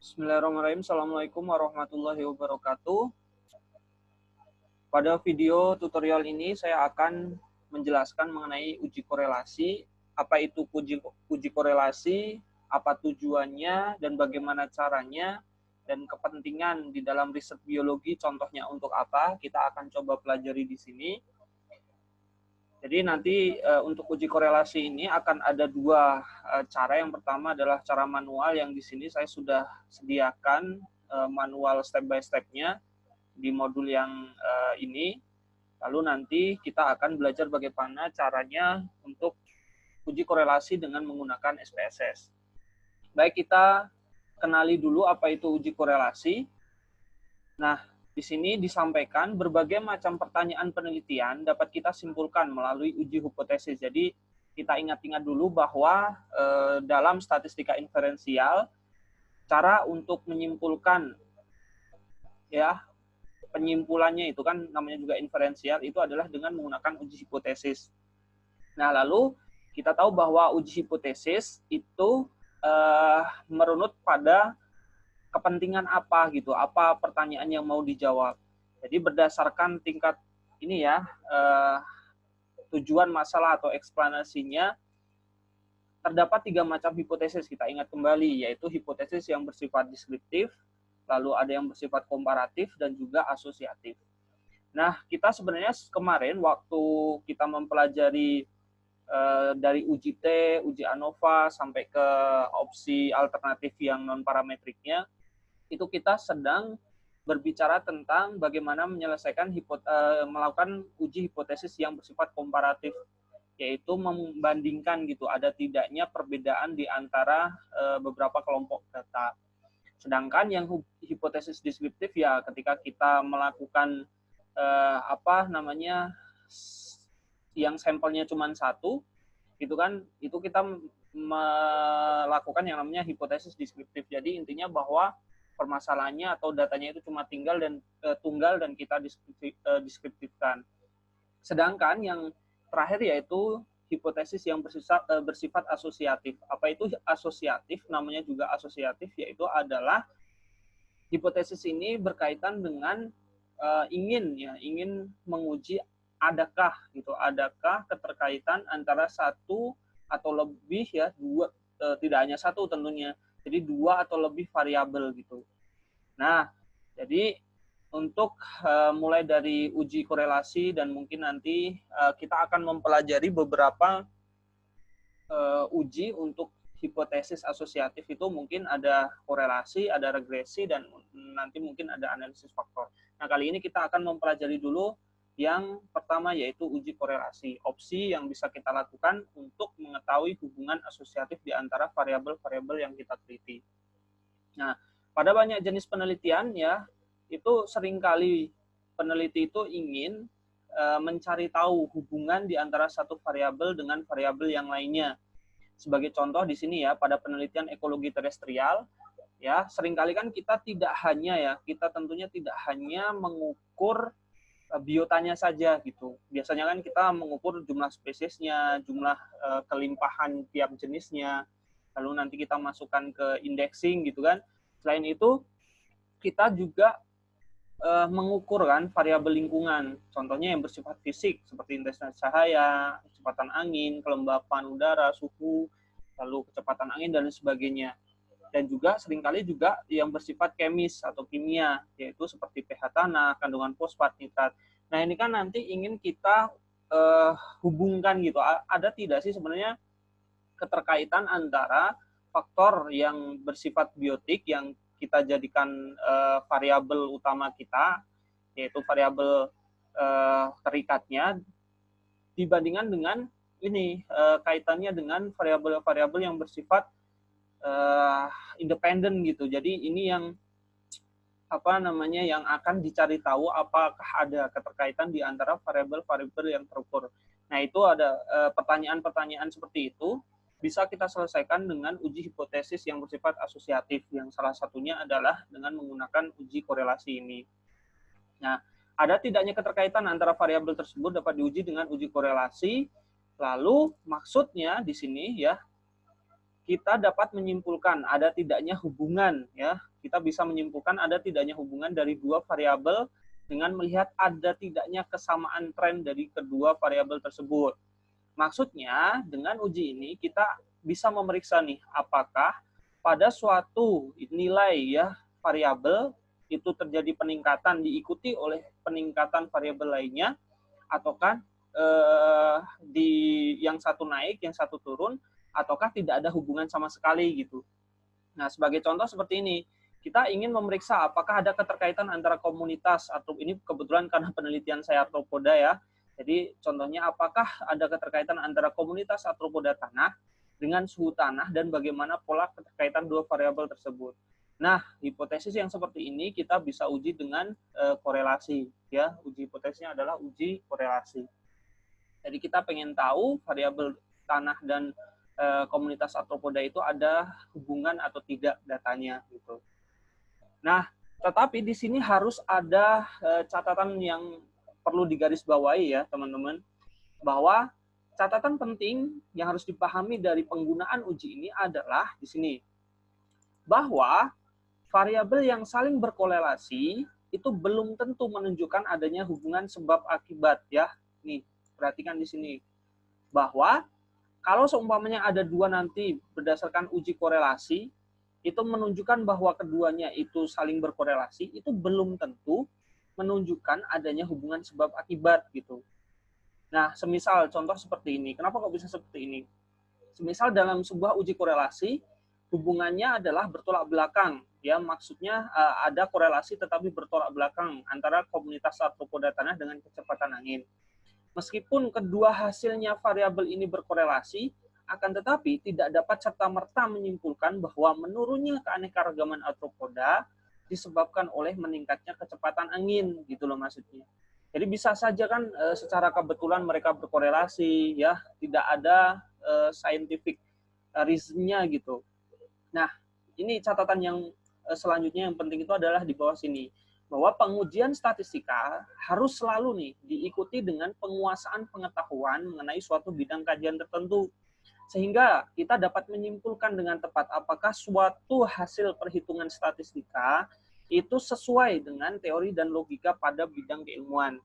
Bismillahirrahmanirrahim. Assalamualaikum warahmatullahi wabarakatuh. Pada video tutorial ini saya akan menjelaskan mengenai uji korelasi, apa itu uji korelasi, apa tujuannya, dan bagaimana caranya, dan kepentingan di dalam riset biologi, contohnya untuk apa, kita akan coba pelajari di sini. Jadi nanti untuk uji korelasi ini akan ada dua cara. Yang pertama adalah cara manual, yang di sini saya sudah sediakan manual step by step-nya di modul yang ini. Lalu nanti kita akan belajar bagaimana caranya untuk uji korelasi dengan menggunakan SPSS. Baik, kita kenali dulu apa itu uji korelasi. Nah, di sini disampaikan berbagai macam pertanyaan penelitian dapat kita simpulkan melalui uji hipotesis. Jadi kita ingat-ingat dulu bahwa dalam statistika inferensial, cara untuk menyimpulkan ya penyimpulannya itu kan namanya juga inferensial, itu adalah dengan menggunakan uji hipotesis. Nah, lalu kita tahu bahwa uji hipotesis itu merunut pada kepentingan apa gitu, apa pertanyaan yang mau dijawab. Jadi berdasarkan tingkat ini ya, tujuan masalah atau eksplanasinya, terdapat 3 macam hipotesis, kita ingat kembali, yaitu hipotesis yang bersifat deskriptif, lalu ada yang bersifat komparatif, dan juga asosiatif. Nah, kita sebenarnya kemarin waktu kita mempelajari dari uji T, uji ANOVA, sampai ke opsi alternatif yang non-parametriknya, itu kita sedang berbicara tentang bagaimana menyelesaikan melakukan uji hipotesis yang bersifat komparatif, yaitu membandingkan gitu ada tidaknya perbedaan di antara beberapa kelompok data. Sedangkan yang hipotesis deskriptif ya ketika kita melakukan yang sampelnya cuma satu, itu kan itu kita melakukan yang namanya hipotesis deskriptif. Jadi intinya bahwa permasalahannya atau datanya itu cuma tunggal dan kita deskriptifkan. Sedangkan yang terakhir yaitu hipotesis yang bersifat asosiatif. Apa itu asosiatif? Namanya juga asosiatif, yaitu adalah hipotesis ini berkaitan dengan ingin menguji adakah keterkaitan antara satu atau lebih ya dua, tidak hanya satu tentunya, jadi 2 atau lebih variabel gitu. Nah, jadi untuk mulai dari uji korelasi dan mungkin nanti kita akan mempelajari beberapa uji untuk hipotesis asosiatif. Itu mungkin ada korelasi, ada regresi, dan nanti mungkin ada analisis faktor. Nah, kali ini kita akan mempelajari dulu yang pertama, yaitu uji korelasi. Opsi yang bisa kita lakukan untuk mengetahui hubungan asosiatif di antara variabel-variabel yang kita teliti. Nah, pada banyak jenis penelitian ya, itu seringkali peneliti itu ingin mencari tahu hubungan di antara satu variabel dengan variabel yang lainnya. Sebagai contoh di sini ya, pada penelitian ekologi terestrial, ya seringkali kan kita tentunya tidak hanya mengukur biotanya saja gitu. Biasanya kan kita mengukur jumlah spesiesnya, jumlah kelimpahan tiap jenisnya, lalu nanti kita masukkan ke indexing gitu kan. Selain itu, kita juga mengukur kan variabel lingkungan, contohnya yang bersifat fisik seperti intensitas cahaya, kecepatan angin, kelembapan udara, suhu, lalu kecepatan angin dan sebagainya. Dan juga seringkali juga yang bersifat kemis atau kimia, yaitu seperti pH tanah, kandungan fosfat, nitrat. Nah, ini kan nanti ingin kita hubungkan gitu, ada tidak sih sebenarnya keterkaitan antara faktor yang bersifat biotik yang kita jadikan variabel utama kita, yaitu variabel terikatnya, dibandingkan dengan ini kaitannya dengan variabel-variabel yang bersifat independen gitu. Jadi ini yang yang akan dicari tahu apakah ada keterkaitan di antara variabel-variabel yang terukur. Nah, itu ada pertanyaan-pertanyaan seperti itu bisa kita selesaikan dengan uji hipotesis yang bersifat asosiatif, yang salah satunya adalah dengan menggunakan uji korelasi ini. Nah, ada tidaknya keterkaitan antara variabel tersebut dapat diuji dengan uji korelasi. Lalu maksudnya di sini ya, kita dapat menyimpulkan ada tidaknya hubungan, ya. Kita bisa menyimpulkan ada tidaknya hubungan dari dua variabel dengan melihat ada tidaknya kesamaan tren dari kedua variabel tersebut. Maksudnya dengan uji ini kita bisa memeriksa nih apakah pada suatu nilai ya variabel itu terjadi peningkatan diikuti oleh peningkatan variabel lainnya, ataukah di yang satu naik, yang satu turun, ataukah tidak ada hubungan sama sekali gitu. Nah, sebagai contoh seperti ini, kita ingin memeriksa apakah ada keterkaitan antara komunitas, atau ini kebetulan karena penelitian saya arthropoda ya. Jadi contohnya apakah ada keterkaitan antara komunitas arthropoda tanah dengan suhu tanah dan bagaimana pola keterkaitan dua variabel tersebut. Nah, hipotesis yang seperti ini kita bisa uji dengan korelasi ya. Uji hipotesisnya adalah uji korelasi. Jadi kita pengen tahu variabel tanah dan komunitas arthropoda itu ada hubungan atau tidak datanya gitu. Nah, tetapi di sini harus ada catatan yang perlu digarisbawahi ya teman-teman, bahwa catatan penting yang harus dipahami dari penggunaan uji ini adalah di sini, bahwa variabel yang saling berkorelasi itu belum tentu menunjukkan adanya hubungan sebab akibat ya. Nih, perhatikan di sini bahwa kalau seumpamanya ada dua nanti berdasarkan uji korelasi, itu menunjukkan bahwa keduanya itu saling berkorelasi, itu belum tentu menunjukkan adanya hubungan sebab akibat gitu. Nah, semisal contoh seperti ini. Kenapa kok bisa seperti ini? Semisal dalam sebuah uji korelasi, hubungannya adalah bertolak belakang. Ya, maksudnya ada korelasi tetapi bertolak belakang antara komunitas arthropoda tanah dengan kecepatan angin. Meskipun kedua hasilnya variabel ini berkorelasi, akan tetapi tidak dapat serta-merta menyimpulkan bahwa menurunnya keanekaragaman arthropoda disebabkan oleh meningkatnya kecepatan angin, gitu loh maksudnya. Jadi bisa saja kan secara kebetulan mereka berkorelasi, ya tidak ada scientific reason-nya gitu. Nah, ini catatan yang selanjutnya yang penting itu adalah di bawah sini, bahwa pengujian statistika harus selalu nih diikuti dengan penguasaan pengetahuan mengenai suatu bidang kajian tertentu, sehingga kita dapat menyimpulkan dengan tepat apakah suatu hasil perhitungan statistika itu sesuai dengan teori dan logika pada bidang keilmuan.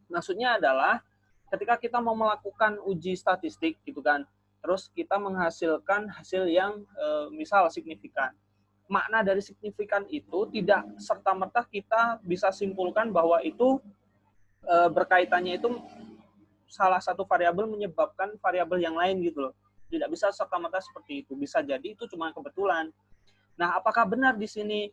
Maksudnya adalah ketika kita mau melakukan uji statistik gitu kan, terus kita menghasilkan hasil yang misal signifikan. Makna dari signifikan itu tidak serta-merta kita bisa simpulkan bahwa itu berkaitannya itu salah satu variabel menyebabkan variabel yang lain gitu loh. Tidak bisa serta-merta seperti itu. Bisa jadi itu cuma kebetulan. Nah, apakah benar di sini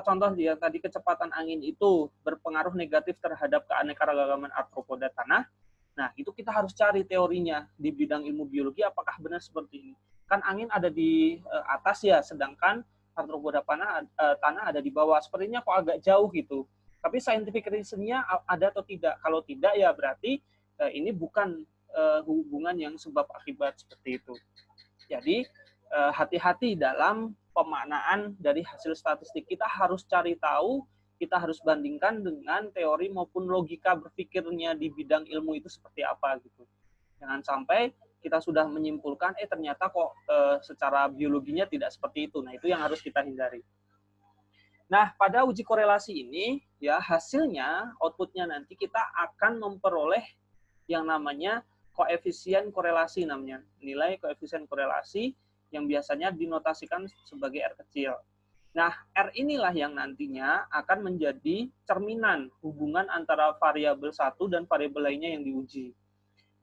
contoh dia tadi kecepatan angin itu berpengaruh negatif terhadap keanekaragaman arthropoda tanah? Nah, itu kita harus cari teorinya di bidang ilmu biologi apakah benar seperti ini. Kan angin ada di atas ya, sedangkan arthropoda tanah ada di bawah. Sepertinya kok agak jauh gitu. Tapi scientific reason-nya ada atau tidak? Kalau tidak ya berarti ini bukan hubungan yang sebab akibat seperti itu. Jadi hati-hati dalam pemaknaan dari hasil statistik. Kita harus cari tahu, kita harus bandingkan dengan teori maupun logika berpikirnya di bidang ilmu itu seperti apa gitu. Jangan sampai kita sudah menyimpulkan, ternyata kok secara biologinya tidak seperti itu. Nah, itu yang harus kita hindari. Nah, pada uji korelasi ini, ya hasilnya, outputnya nanti kita akan memperoleh yang namanya koefisien korelasi namanya. Nilai koefisien korelasi yang biasanya dinotasikan sebagai R kecil. Nah, R inilah yang nantinya akan menjadi cerminan hubungan antara variabel satu dan variabel lainnya yang diuji.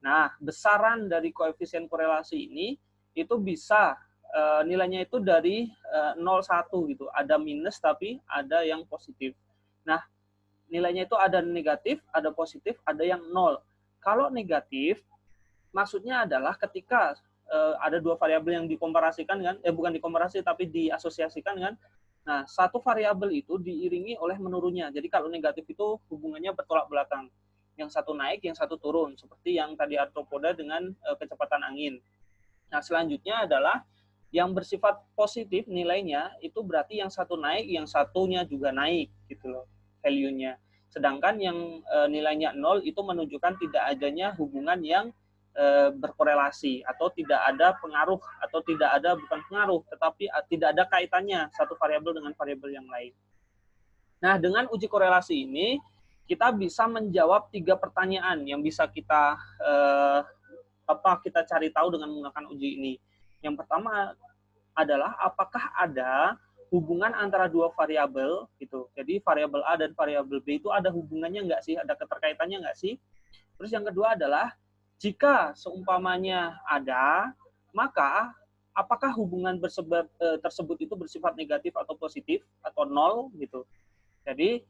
Nah, besaran dari koefisien korelasi ini itu bisa nilainya itu dari 0,1 gitu. Ada minus tapi ada yang positif. Nah, nilainya itu ada negatif, ada positif, ada yang 0. Kalau negatif, maksudnya adalah ketika ada dua variabel yang dikomparasikan kan, bukan dikomparasi tapi diasosiasikan kan. Nah, satu variabel itu diiringi oleh menurunnya. Jadi kalau negatif itu hubungannya bertolak belakang. Yang satu naik, yang satu turun, seperti yang tadi arthropoda dengan kecepatan angin. Nah, selanjutnya adalah yang bersifat positif nilainya itu berarti yang satu naik, yang satunya juga naik gitu loh value-nya. Sedangkan yang nilainya 0 itu menunjukkan tidak adanya hubungan yang berkorelasi atau tidak ada pengaruh atau tidak ada bukan pengaruh tetapi tidak ada kaitannya satu variabel dengan variabel yang lain. Nah, dengan uji korelasi ini kita bisa menjawab 3 pertanyaan yang bisa kita kita cari tahu dengan menggunakan uji ini. Yang pertama adalah apakah ada hubungan antara dua variabel gitu. Jadi variabel A dan variabel B itu ada hubungannya nggak sih? Ada keterkaitannya nggak sih? Terus yang kedua adalah jika seumpamanya ada, maka apakah hubungan tersebut itu bersifat negatif atau positif atau nol gitu. Jadi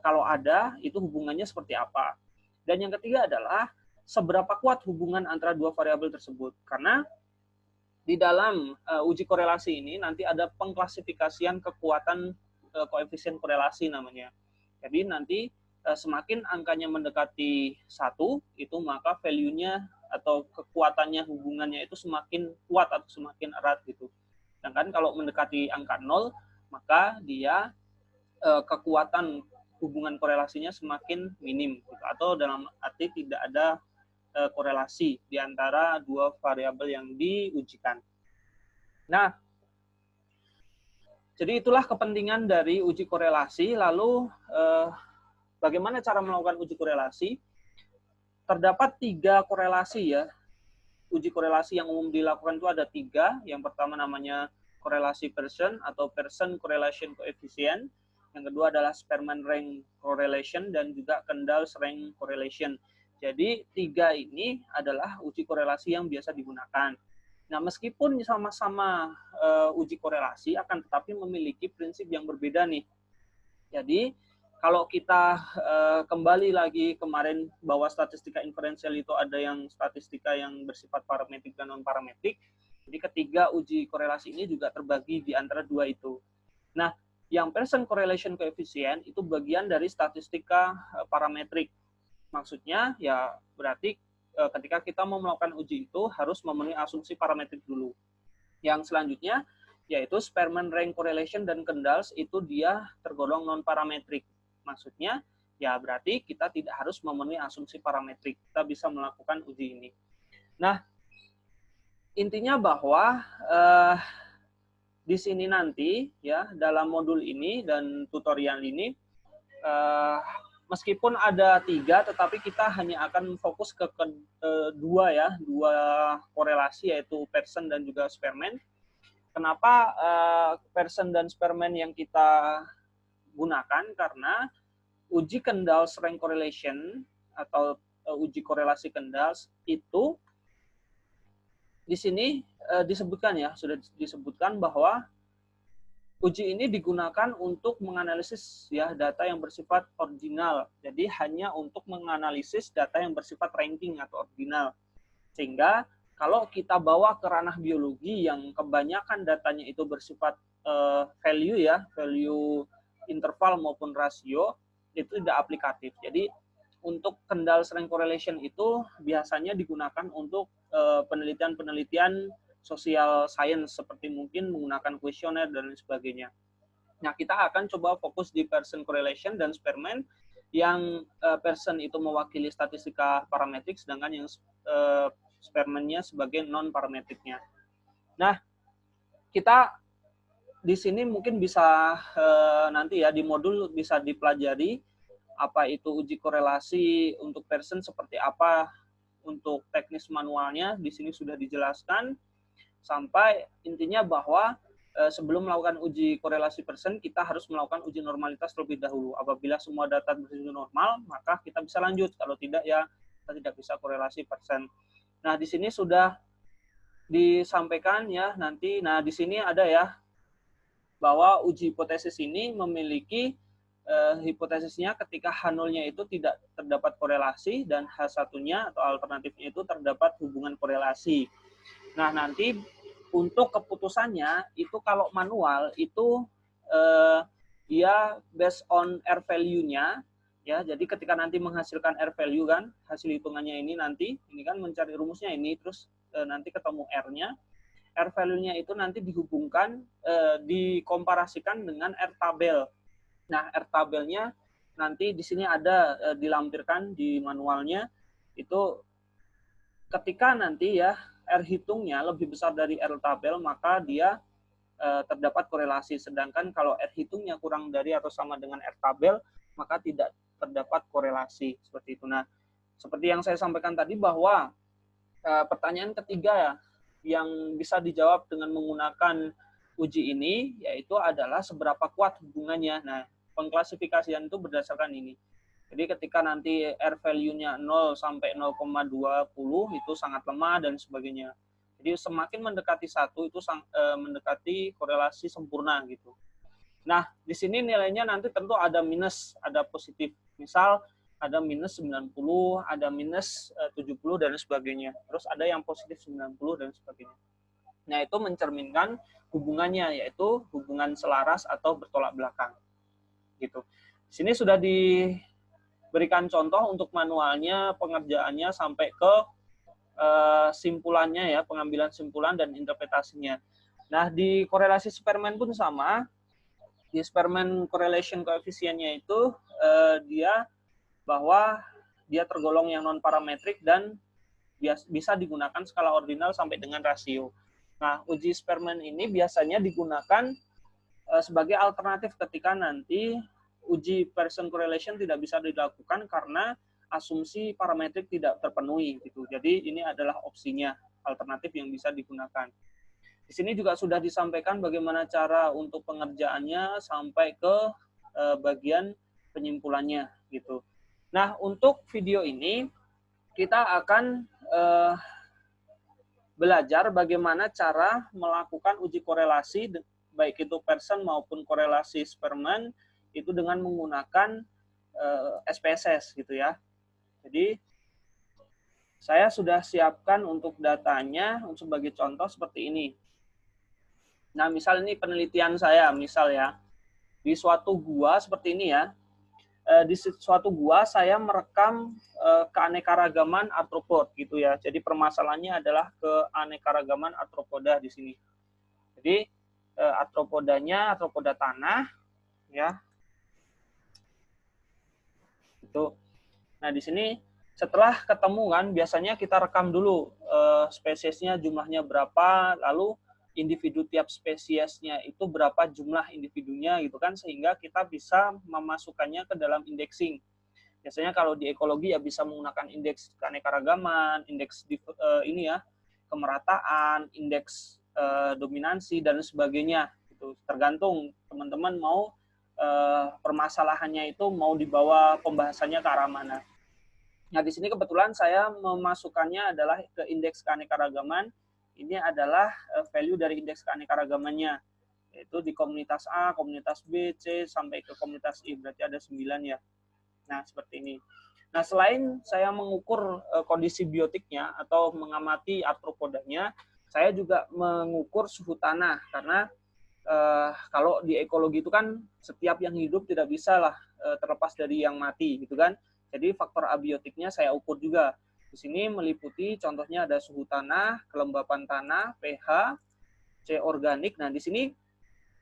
kalau ada itu hubungannya seperti apa. Dan yang ketiga adalah seberapa kuat hubungan antara dua variabel tersebut. Karena di dalam uji korelasi ini nanti ada pengklasifikasian kekuatan koefisien korelasi namanya. Jadi nanti semakin angkanya mendekati 1, itu maka value-nya atau kekuatannya hubungannya itu semakin kuat atau semakin erat gitu. Sedangkan kalau mendekati angka 0, maka dia kekuatan hubungan korelasinya semakin minim gitu. Atau dalam arti tidak ada korelasi di antara dua variabel yang diujikan. Nah, jadi itulah kepentingan dari uji korelasi. Lalu bagaimana cara melakukan uji korelasi? Terdapat 3 korelasi ya. Uji korelasi yang umum dilakukan itu ada 3. Yang pertama namanya korelasi Pearson atau Pearson Correlation Coefficient. Yang kedua adalah Spearman Rank Correlation dan juga Kendall's Rank Correlation. Jadi 3 ini adalah uji korelasi yang biasa digunakan. Nah, meskipun sama-sama uji korelasi, akan tetapi memiliki prinsip yang berbeda nih. Jadi, kalau kita kembali lagi kemarin bahwa statistika inferensial itu ada yang statistika yang bersifat parametrik dan non-parametrik, jadi ketiga uji korelasi ini juga terbagi di antara dua itu. Nah, yang Pearson Correlation Coefficient itu bagian dari statistika parametrik. Maksudnya, ya berarti ketika kita mau melakukan uji itu harus memenuhi asumsi parametrik dulu. Yang selanjutnya, yaitu Spearman Rank Correlation dan Kendall's itu dia tergolong non-parametrik. Maksudnya, ya berarti kita tidak harus memenuhi asumsi parametrik. Kita bisa melakukan uji ini. Nah, intinya bahwa di sini nanti, ya dalam modul ini dan tutorial ini, meskipun ada 3, tetapi kita hanya akan fokus ke dua korelasi, yaitu Pearson dan juga Spearman. Kenapa Pearson dan Spearman yang kita gunakan? Karena uji Kendall's Rank Correlation atau uji korelasi Kendall's itu di sini disebutkan ya, sudah disebutkan bahwa uji ini digunakan untuk menganalisis ya data yang bersifat ordinal. Jadi hanya untuk menganalisis data yang bersifat ranking atau ordinal. Sehingga kalau kita bawa ke ranah biologi yang kebanyakan datanya itu bersifat value ya, value interval maupun rasio, itu tidak aplikatif. Jadi untuk Kendall's Rank Correlation itu biasanya digunakan untuk penelitian-penelitian social science seperti mungkin menggunakan kuesioner dan lain sebagainya. Nah, kita akan coba fokus di Pearson Correlation dan Spearman, yang Pearson itu mewakili statistika parametrik, sedangkan yang Spearman-nya sebagai non-parametriknya. Nah, kita di sini mungkin bisa nanti ya di modul bisa dipelajari apa itu uji korelasi untuk Pearson seperti apa, untuk teknis manualnya di sini sudah dijelaskan, sampai intinya bahwa sebelum melakukan uji korelasi Pearson kita harus melakukan uji normalitas terlebih dahulu. Apabila semua data bersifat normal, maka kita bisa lanjut. Kalau tidak ya kita tidak bisa korelasi Pearson. Nah, di sini sudah disampaikan ya nanti. Nah, di sini ada ya bahwa uji hipotesis ini memiliki hipotesisnya ketika H0-nya itu tidak terdapat korelasi dan H1-nya atau alternatifnya itu terdapat hubungan korelasi. Nah, nanti untuk keputusannya itu kalau manual itu dia based on R value-nya ya. Jadi ketika nanti menghasilkan R value kan, hasil hitungannya ini nanti ini kan mencari rumusnya ini, terus nanti ketemu R-nya. R value-nya itu nanti dihubungkan, dikomparasikan dengan R tabel. Nah, R tabelnya nanti di sini ada dilampirkan di manualnya, itu ketika nanti ya R hitungnya lebih besar dari R tabel, maka dia terdapat korelasi. Sedangkan kalau R hitungnya kurang dari atau sama dengan R tabel, maka tidak terdapat korelasi. Seperti itu. Nah, seperti yang saya sampaikan tadi bahwa pertanyaan ketiga ya, yang bisa dijawab dengan menggunakan uji ini, yaitu adalah seberapa kuat hubungannya. Nah, pengklasifikasian itu berdasarkan ini. Jadi ketika nanti R value-nya 0 sampai 0,20 itu sangat lemah dan sebagainya. Jadi semakin mendekati 1 itu mendekati korelasi sempurna gitu. Nah, di sini nilainya nanti tentu ada minus, ada positif. Misal ada minus 90, ada minus 70 dan sebagainya. Terus ada yang positif 90 dan sebagainya. Nah, itu mencerminkan hubungannya, yaitu hubungan selaras atau bertolak belakang. Gitu. Di sini sudah diberikan contoh untuk manualnya, pengerjaannya sampai ke simpulannya ya, pengambilan simpulan dan interpretasinya. Nah, di korelasi Spearman pun sama. Di Spearman correlation koefisiennya itu dia bahwa dia tergolong yang non parametrik dan bisa digunakan skala ordinal sampai dengan rasio. Nah, uji Spearman ini biasanya digunakan sebagai alternatif ketika nanti uji Pearson correlation tidak bisa dilakukan karena asumsi parametrik tidak terpenuhi gitu. Jadi ini adalah opsinya, alternatif yang bisa digunakan. Di sini juga sudah disampaikan bagaimana cara untuk pengerjaannya sampai ke bagian penyimpulannya gitu. Nah, untuk video ini kita akan belajar bagaimana cara melakukan uji korelasi baik itu Pearson maupun korelasi Spearman itu dengan menggunakan SPSS gitu ya. Jadi saya sudah siapkan untuk datanya sebagai contoh seperti ini. Nah, misal ini penelitian saya, misal ya, di suatu gua seperti ini ya, di suatu gua saya merekam keanekaragaman arthropod gitu ya. Jadi permasalahannya adalah keanekaragaman arthropoda di sini. Jadi arthropodanya, arthropoda tanah ya. Itu. Nah, di sini setelah ketemu kan biasanya kita rekam dulu spesiesnya jumlahnya berapa, lalu individu tiap spesiesnya itu berapa jumlah individunya gitu kan, sehingga kita bisa memasukkannya ke dalam indexing. Biasanya kalau di ekologi ya bisa menggunakan indeks keanekaragaman, indeks ini ya, kemerataan, indeks dominansi dan sebagainya. Itu tergantung teman-teman mau permasalahannya itu mau dibawa pembahasannya ke arah mana. Nah, di sini kebetulan saya memasukkannya adalah ke indeks keanekaragaman. Ini adalah value dari indeks keanekaragamannya, yaitu di komunitas A, komunitas B, C, sampai ke komunitas I. Berarti ada 9 ya. Nah, seperti ini. Nah, selain saya mengukur kondisi biotiknya atau mengamati arthropodanya, saya juga mengukur suhu tanah. Karena kalau di ekologi itu kan setiap yang hidup tidak bisa lah terlepas dari yang mati gitu kan. Jadi faktor abiotiknya saya ukur juga. Di sini meliputi contohnya ada suhu tanah, kelembapan tanah, pH, C organik. Nah, di sini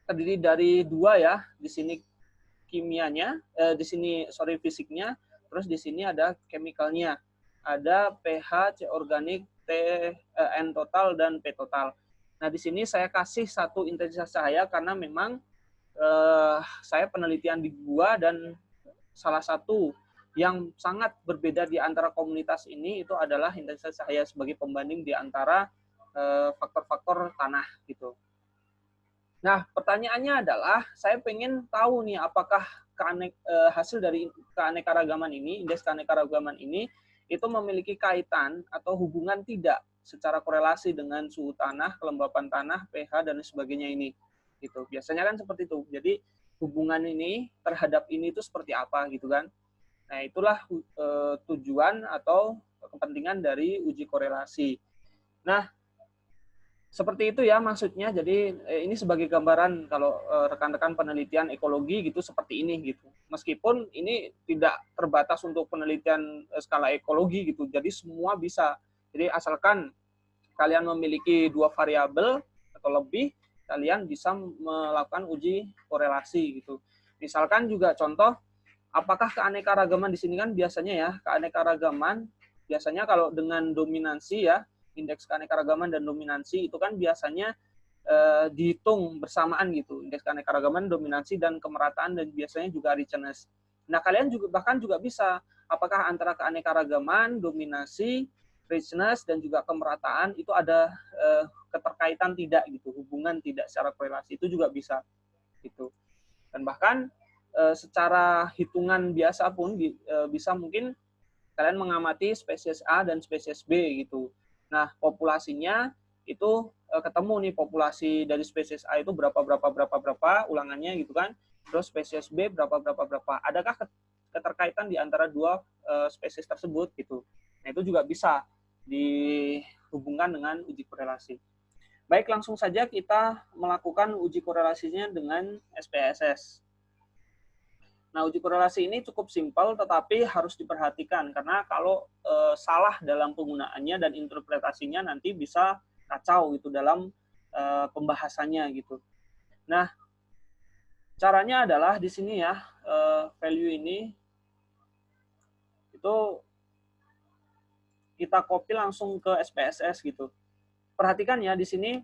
terdiri dari 2 ya. Di sini kimianya, di sini fisiknya, terus di sini ada chemicalnya. Ada pH, C organik, N total dan P total. Nah, di sini saya kasih satu intensitas cahaya karena memang saya penelitian di gua dan salah satu yang sangat berbeda di antara komunitas ini itu adalah intensitas cahaya sebagai pembanding di antara faktor-faktor tanah gitu. Nah, pertanyaannya adalah saya pengen tahu nih apakah hasil dari keanekaragaman ini, indeks keanekaragaman ini itu memiliki kaitan atau hubungan tidak secara korelasi dengan suhu tanah, kelembapan tanah, pH dan sebagainya ini. Gitu. Biasanya kan seperti itu. Jadi hubungan ini terhadap ini itu seperti apa gitu kan. Nah, itulah tujuan atau kepentingan dari uji korelasi. Nah, seperti itu ya maksudnya. Jadi ini sebagai gambaran kalau rekan-rekan penelitian ekologi gitu seperti ini gitu. Meskipun ini tidak terbatas untuk penelitian skala ekologi gitu. Jadi semua bisa. Jadi asalkan kalian memiliki 2 variabel atau lebih, kalian bisa melakukan uji korelasi gitu. Misalkan juga contoh, apakah keanekaragaman di sini kan biasanya ya keanekaragaman biasanya kalau dengan dominansi ya, indeks keanekaragaman dan dominansi itu kan biasanya dihitung bersamaan gitu, indeks keanekaragaman, dominansi, dan kemerataan, dan biasanya juga richness. Nah, kalian juga bahkan juga bisa, apakah antara keanekaragaman, dominasi, richness, dan juga kemerataan itu ada keterkaitan tidak gitu, hubungan tidak secara korelasi, itu juga bisa gitu. Dan bahkan secara hitungan biasa pun bisa mungkin kalian mengamati spesies A dan spesies B gitu. Nah, populasinya itu ketemu nih, populasi dari spesies A itu berapa ulangannya gitu kan. Terus spesies B berapa. Adakah keterkaitan di antara dua spesies tersebut gitu. Nah, itu juga bisa dihubungkan dengan uji korelasi. Baik, langsung saja kita melakukan uji korelasinya dengan SPSS. Nah, uji korelasi ini cukup simpel, tetapi harus diperhatikan karena kalau salah dalam penggunaannya dan interpretasinya nanti bisa kacau gitu dalam pembahasannya gitu. Nah, caranya adalah di sini ya, value ini itu kita copy langsung ke SPSS gitu. Perhatikan ya, di sini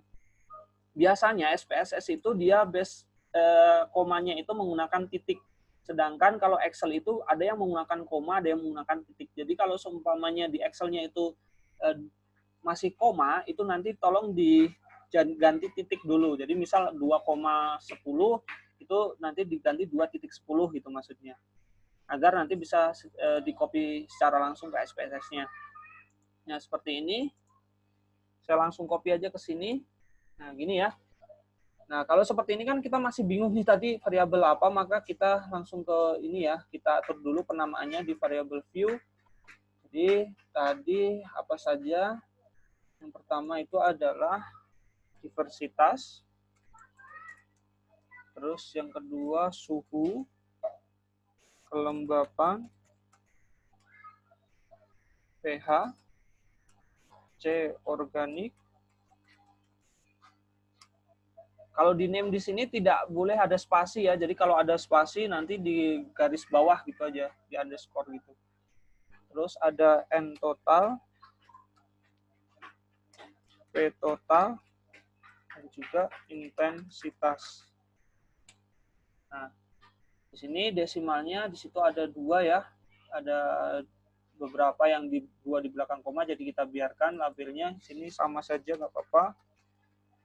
biasanya SPSS itu dia base komanya itu menggunakan titik. Sedangkan kalau Excel itu ada yang menggunakan koma, ada yang menggunakan titik. Jadi kalau seumpamanya di Excel-nya itu masih koma, itu nanti tolong diganti titik dulu. Jadi misal 2,10 itu nanti diganti 2,10 gitu maksudnya. Agar nanti bisa di-copy secara langsung ke SPSS-nya. Nah, seperti ini. Saya langsung copy aja ke sini. Nah, gini ya. Nah, kalau seperti ini kan kita masih bingung nih tadi variabel apa, maka kita langsung ke ini ya, kita atur dulu penamaannya di variabel view. Jadi, tadi apa saja? Yang pertama itu adalah diversitas. Terus yang kedua suhu, kelembapan, pH, C organik. Kalau di name di sini tidak boleh ada spasi ya. Jadi kalau ada spasi nanti di garis bawah gitu aja, di underscore gitu. Terus ada N total, P total, dan juga intensitas. Nah, di sini desimalnya di situ ada 2 ya. Ada beberapa yang dua di belakang koma, jadi kita biarkan labelnya. Sini sama saja nggak apa-apa.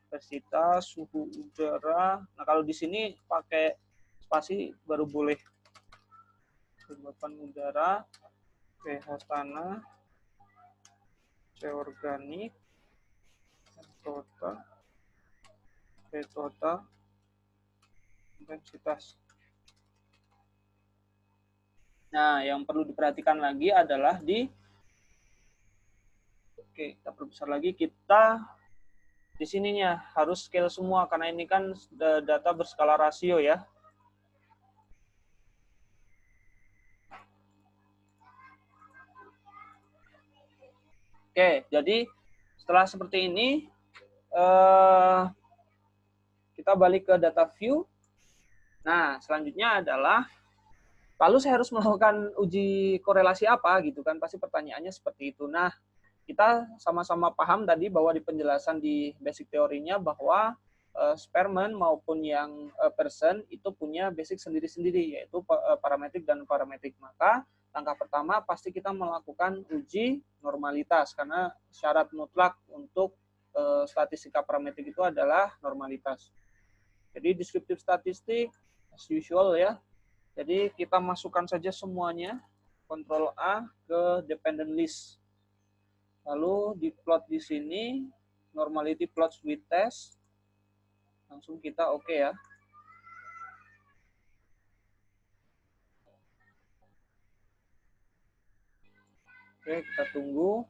Intensitas, suhu udara. Nah, kalau di sini pakai spasi baru boleh. Kelembapan udara, pH tanah, C organik, total, P total, intensitas. Nah, yang perlu diperhatikan lagi adalah kita perbesar lagi, kita di sininya harus scale semua karena ini kan data berskala rasio ya. Oke, jadi setelah seperti ini kita balik ke data view. Nah, selanjutnya adalah lalu saya harus melakukan uji korelasi apa gitu kan, pasti pertanyaannya seperti itu. Nah, kita sama-sama paham tadi bahwa di penjelasan di basic teorinya bahwa Spearman maupun yang person itu punya basic sendiri-sendiri, yaitu parametrik dan parametrik. Maka langkah pertama pasti kita melakukan uji normalitas, karena syarat mutlak untuk statistika parametrik itu adalah normalitas. Jadi deskriptif statistik as usual ya. Jadi kita masukkan saja semuanya, Ctrl A ke dependent list. Lalu diplot di sini, normality plots with test. Langsung kita oke ya. Oke, kita tunggu.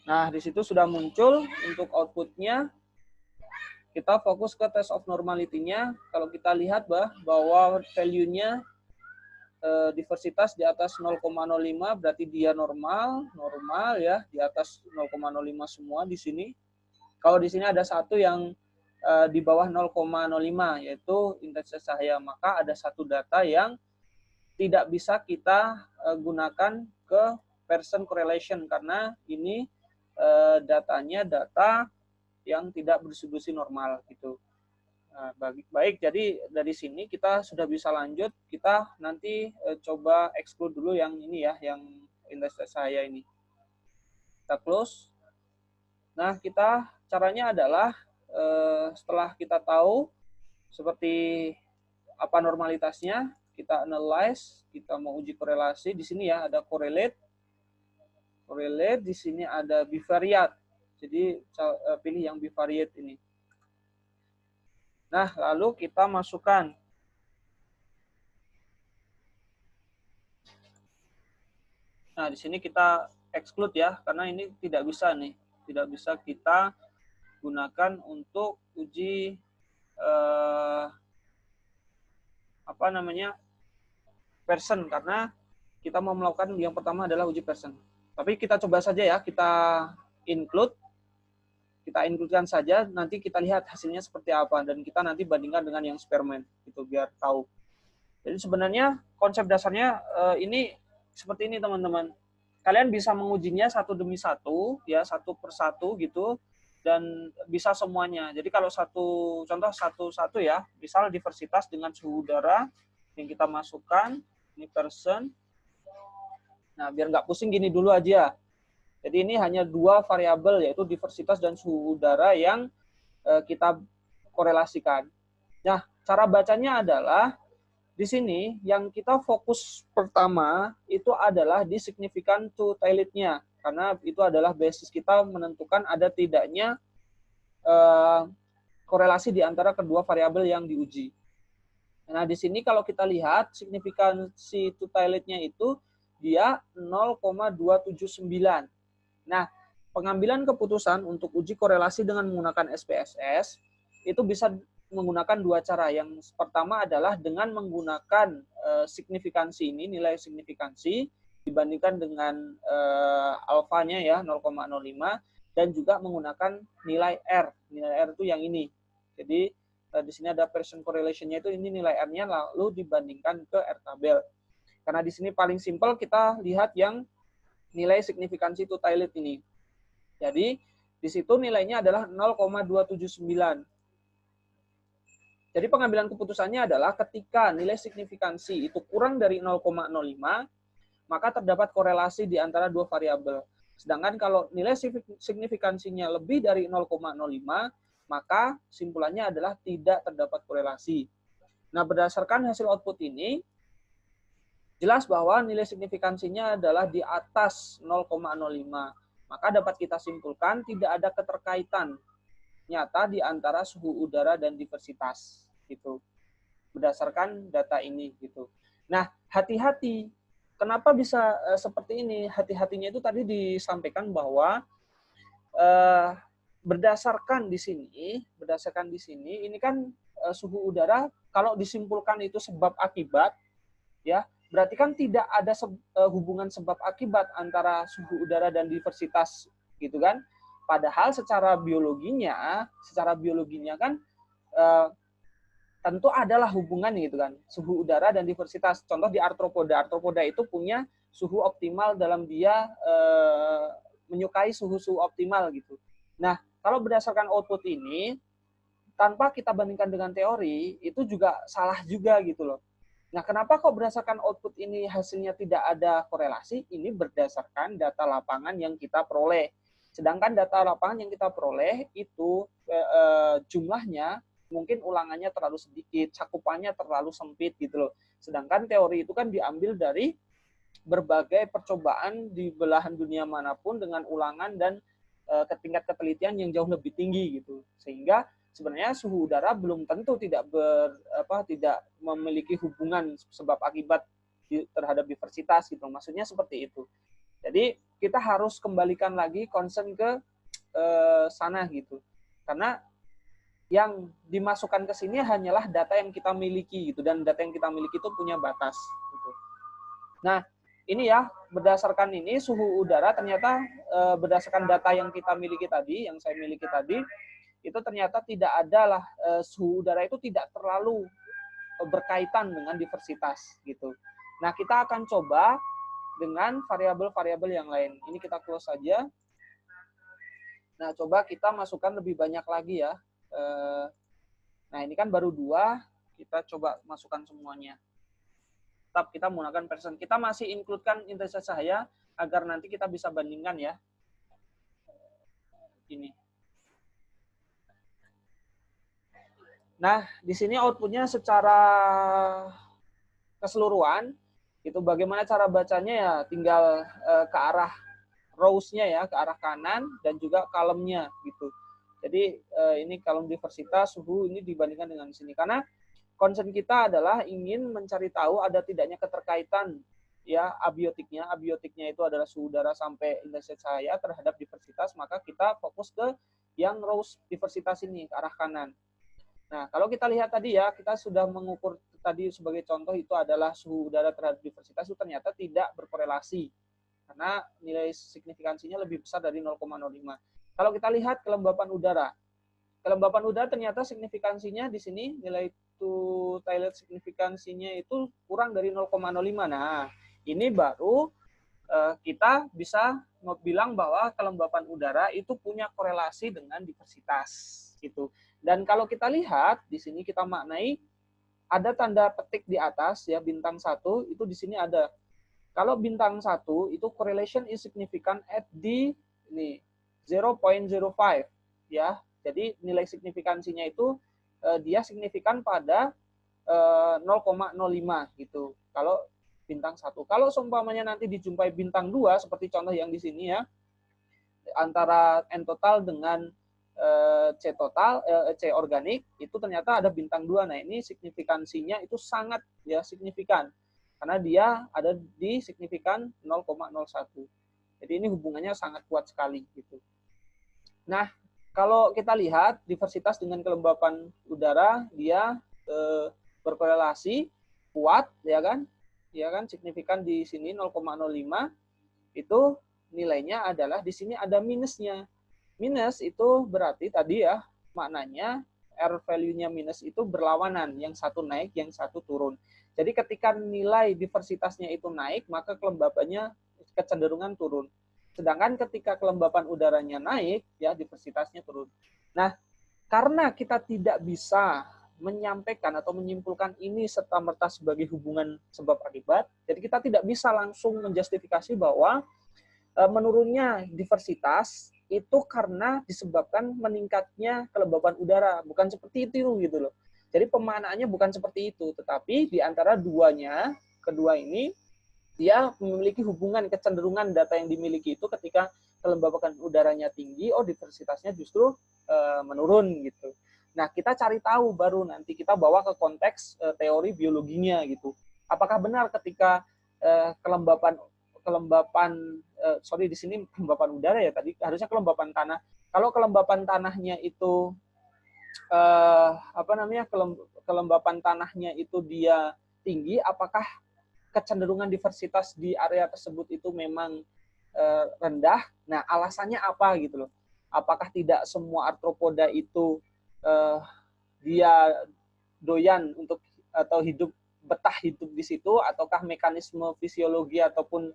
Nah, di situ sudah muncul untuk outputnya. Kita fokus ke test of normality-nya. Kalau kita lihat bahwa value-nya diversitas di atas 0,05 berarti dia normal ya, di atas 0,05 semua di sini. Kalau di sini ada satu yang di bawah 0,05 yaitu intensitas cahaya, maka ada satu data yang tidak bisa kita gunakan ke Pearson correlation karena ini datanya data yang tidak berdistribusi normal gitu. Nah, baik, jadi dari sini kita sudah bisa lanjut. Kita nanti coba exclude dulu yang ini ya, yang indeks saya ini. Kita close. Nah, caranya adalah setelah kita tahu seperti apa normalitasnya, kita analyze, kita mau uji korelasi. Di sini ya ada correlate, di sini ada bivariate. Jadi pilih yang bivariate ini. Nah, lalu kita masukkan. Nah, di sini kita exclude ya, karena ini tidak bisa nih. Tidak bisa kita gunakan untuk uji Pearson, karena kita mau melakukan yang pertama adalah uji Pearson. Tapi kita coba saja ya, kita include-kan saja, nanti kita lihat hasilnya seperti apa, dan kita nanti bandingkan dengan yang Spearman, gitu, biar tahu. Jadi sebenarnya konsep dasarnya ini seperti ini teman-teman. Kalian bisa mengujinya satu demi satu, ya, satu persatu gitu, dan bisa semuanya. Jadi kalau contoh satu ya, misal diversitas dengan suhu udara yang kita masukkan, ini Pearson. Nah, biar nggak pusing gini dulu aja. Jadi ini hanya dua variabel, yaitu diversitas dan suhu udara yang kita korelasikan. Nah, cara bacanya adalah di sini yang kita fokus pertama itu adalah di significant to tailed-nya, karena itu adalah basis kita menentukan ada tidaknya korelasi di antara kedua variabel yang diuji. Nah, di sini kalau kita lihat signifikansi to tailed-nya itu dia 0,279. Nah, pengambilan keputusan untuk uji korelasi dengan menggunakan SPSS itu bisa menggunakan dua cara. Yang pertama adalah dengan menggunakan signifikansi ini, nilai signifikansi dibandingkan dengan alfanya ya 0,05, dan juga menggunakan nilai R. Nilai R itu yang ini. Jadi di sini ada Pearson correlation-nya itu, ini nilai R-nya lalu dibandingkan ke R tabel. Karena di sini paling simpel kita lihat yang nilai signifikansi to tailed ini. Jadi di situ nilainya adalah 0,279. Jadi pengambilan keputusannya adalah ketika nilai signifikansi itu kurang dari 0,05, maka terdapat korelasi di antara dua variabel. Sedangkan kalau nilai signifikansinya lebih dari 0,05, maka simpulannya adalah tidak terdapat korelasi. Nah, berdasarkan hasil output ini, jelas bahwa nilai signifikansinya adalah di atas 0,05. Maka dapat kita simpulkan tidak ada keterkaitan nyata di antara suhu udara dan diversitas gitu. Berdasarkan data ini gitu. Nah, hati-hati. Kenapa bisa seperti ini? Hati-hatinya itu tadi disampaikan bahwa berdasarkan di sini ini kan suhu udara kalau disimpulkan itu sebab akibat ya, berarti kan tidak ada hubungan sebab akibat antara suhu udara dan diversitas gitu kan. Padahal secara biologinya kan tentu adalah hubungan gitu kan, suhu udara dan diversitas. Contoh di arthropoda itu punya suhu optimal dalam dia menyukai suhu optimal gitu. Nah, kalau berdasarkan output ini tanpa kita bandingkan dengan teori itu juga salah juga gitu loh. Nah, kenapa kok berdasarkan output ini hasilnya tidak ada korelasi? Ini berdasarkan data lapangan yang kita peroleh. Sedangkan data lapangan yang kita peroleh itu jumlahnya mungkin ulangannya terlalu sedikit, cakupannya terlalu sempit gitu loh. Sedangkan teori itu kan diambil dari berbagai percobaan di belahan dunia manapun dengan ulangan dan tingkat ketelitian yang jauh lebih tinggi gitu. Sehingga sebenarnya suhu udara belum tentu tidak memiliki hubungan sebab akibat terhadap diversitas gitu. Maksudnya seperti itu. Jadi kita harus kembalikan lagi concern ke sana gitu. Karena yang dimasukkan ke sini hanyalah data yang kita miliki gitu, dan data yang kita miliki itu punya batas gitu. Nah, ini ya berdasarkan ini suhu udara ternyata berdasarkan data yang kita miliki tadi, yang saya miliki tadi, itu ternyata tidak adalah suhu udara itu tidak terlalu berkaitan dengan diversitas gitu. Nah, kita akan coba dengan variabel-variabel yang lain. Ini kita close saja. Nah, coba kita masukkan lebih banyak lagi ya. Nah, ini kan baru 2, kita coba masukkan semuanya. Tetap kita menggunakan persen. Kita masih include-kan intensitas cahaya agar nanti kita bisa bandingkan ya. Ini. Nah, di sini outputnya secara keseluruhan, itu bagaimana cara bacanya ya, tinggal ke arah rows-nya ya, ke arah kanan, dan juga column-nya gitu. Jadi ini column diversitas suhu ini dibandingkan dengan sini. Karena concern kita adalah ingin mencari tahu ada tidaknya keterkaitan ya abiotiknya. Abiotiknya itu adalah suhu udara sampai intensitas cahaya terhadap diversitas, maka kita fokus ke yang rows diversitas ini, ke arah kanan. Nah, kalau kita lihat tadi ya, kita sudah mengukur tadi sebagai contoh itu adalah suhu udara terhadap diversitas, itu ternyata tidak berkorelasi. Karena nilai signifikansinya lebih besar dari 0,05. Kalau kita lihat kelembapan udara ternyata signifikansinya di sini, nilai Taylor signifikansinya itu kurang dari 0,05. Nah, ini baru kita bisa bilang bahwa kelembapan udara itu punya korelasi dengan diversitas. Gitu. Dan kalau kita lihat di sini kita maknai ada tanda petik di atas ya, bintang 1 itu di sini ada. Kalau bintang 1 itu correlation is significant at the ini 0.05 ya. Jadi nilai signifikansinya itu dia signifikan pada 0,05 gitu. Kalau bintang 1. Kalau seumpamanya nanti dijumpai bintang 2 seperti contoh yang di sini ya, antara N total dengan C total, C organik, itu ternyata ada bintang 2. Nah, ini signifikansinya itu sangat ya signifikan. Karena dia ada di signifikan 0,01. Jadi ini hubungannya sangat kuat sekali gitu. Nah, kalau kita lihat diversitas dengan kelembapan udara, dia berkorelasi kuat ya kan? Ya kan, signifikan di sini 0,05 itu nilainya adalah di sini ada minusnya. Minus itu berarti tadi ya maknanya R value-nya minus itu berlawanan, yang satu naik, yang satu turun. Jadi ketika nilai diversitasnya itu naik, maka kelembapannya kecenderungan turun. Sedangkan ketika kelembapan udaranya naik, ya diversitasnya turun. Nah, karena kita tidak bisa menyampaikan atau menyimpulkan ini serta-merta sebagai hubungan sebab akibat, jadi kita tidak bisa langsung menjustifikasi bahwa menurunnya diversitas itu karena disebabkan meningkatnya kelembapan udara, bukan seperti itu gitu loh. Jadi pemaknaannya bukan seperti itu, tetapi di antara kedua ini dia memiliki hubungan kecenderungan data yang dimiliki itu ketika kelembapan udaranya tinggi, diversitasnya justru menurun gitu. Nah, kita cari tahu baru nanti kita bawa ke konteks teori biologinya gitu. Apakah benar ketika kelembapan di sini kelembapan udara ya, tadi harusnya kelembapan tanah. Kalau kelembapan tanahnya itu kelembapan tanahnya itu dia tinggi, apakah kecenderungan diversitas di area tersebut itu memang rendah? Nah, alasannya apa gitu loh? Apakah tidak semua arthropoda itu dia doyan untuk atau betah hidup di situ, ataukah mekanisme fisiologi ataupun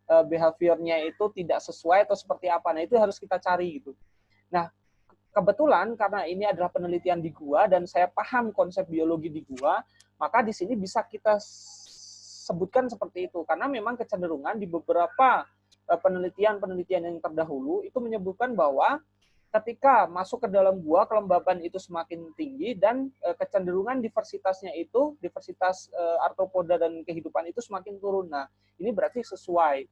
behaviornya itu tidak sesuai atau seperti apa? Nah, itu harus kita cari gitu. Nah, kebetulan karena ini adalah penelitian di gua dan saya paham konsep biologi di gua, maka di sini bisa kita sebutkan seperti itu. Karena memang kecenderungan di beberapa penelitian yang terdahulu itu menyebutkan bahwa ketika masuk ke dalam gua, kelembapan itu semakin tinggi dan kecenderungan diversitasnya itu, diversitas arthropoda dan kehidupan itu semakin turun. Nah, ini berarti sesuai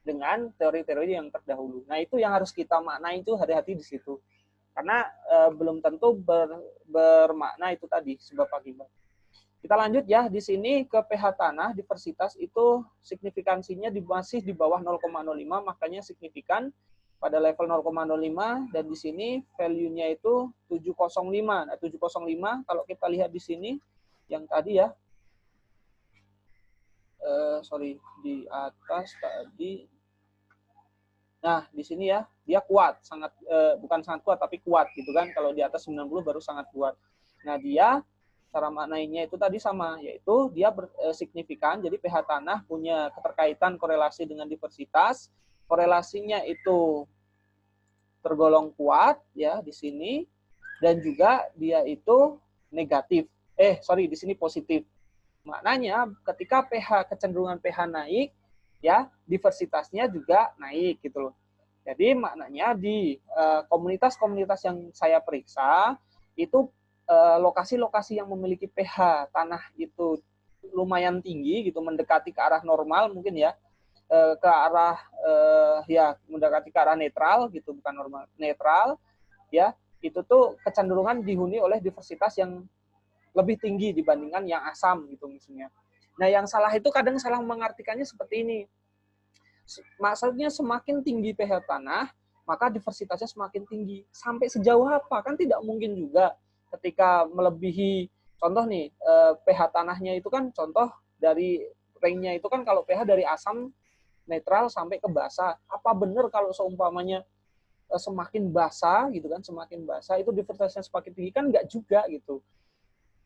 dengan teori-teori yang terdahulu. Nah, itu yang harus kita maknai, itu hati-hati di situ. Karena belum tentu bermakna itu tadi sebab akibat. Kita lanjut ya, di sini ke pH tanah, diversitas itu signifikansinya masih di bawah 0,05, makanya signifikan pada level 0,05, dan di sini value-nya itu 705. Nah, 705 kalau kita lihat di sini yang tadi ya, di atas tadi. Nah, di sini ya, dia kuat, bukan sangat kuat tapi kuat gitu kan. Kalau di atas 90 baru sangat kuat. Nah, dia Cara maknainya itu tadi sama, yaitu dia signifikan, jadi pH tanah punya keterkaitan korelasi dengan diversitas, korelasinya itu tergolong kuat ya di sini, dan juga dia itu negatif. Di sini positif. Maknanya ketika kecenderungan pH naik, ya diversitasnya juga naik gitu loh. Jadi maknanya di komunitas-komunitas yang saya periksa itu lokasi-lokasi yang memiliki pH tanah itu lumayan tinggi gitu, mendekati ke arah normal mungkin ya, ke arah mendekati ke arah netral gitu, bukan normal, netral ya, itu tuh kecenderungan dihuni oleh diversitas yang lebih tinggi dibandingkan yang asam gitu misalnya. Nah, yang salah itu kadang salah mengartikannya seperti ini. Maksudnya semakin tinggi pH tanah, maka diversitasnya semakin tinggi. Sampai sejauh apa? Kan tidak mungkin juga ketika melebihi, contoh nih, pH tanahnya itu kan contoh dari range-nya itu kan kalau pH dari asam netral sampai ke basa. Apa benar kalau seumpamanya semakin basah gitu kan, semakin basah itu diversitasnya semakin tinggi? Kan enggak juga gitu.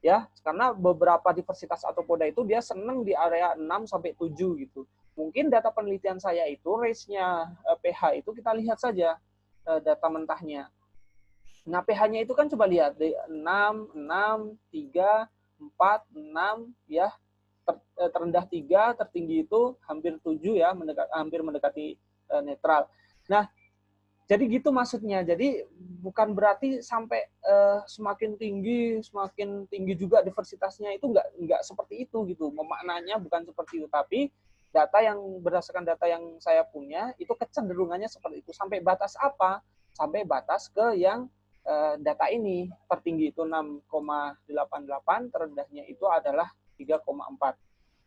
Ya, karena beberapa diversitas arthropoda itu dia senang di area 6 sampai 7 gitu. Mungkin data penelitian saya itu range-nya pH itu kita lihat saja data mentahnya. Nah, pH-nya itu kan coba lihat dari 6, 6, 3, 4, 6 ya. Terendah 3, tertinggi itu hampir 7 ya, hampir mendekati netral. Nah, jadi gitu maksudnya. Jadi bukan berarti sampai semakin tinggi juga diversitasnya, itu enggak seperti itu gitu. Memaknanya bukan seperti itu, tapi berdasarkan data yang saya punya itu kecenderungannya seperti itu. Sampai batas apa? Sampai batas ke yang data ini tertinggi itu 6,88, terendahnya itu adalah 3,4.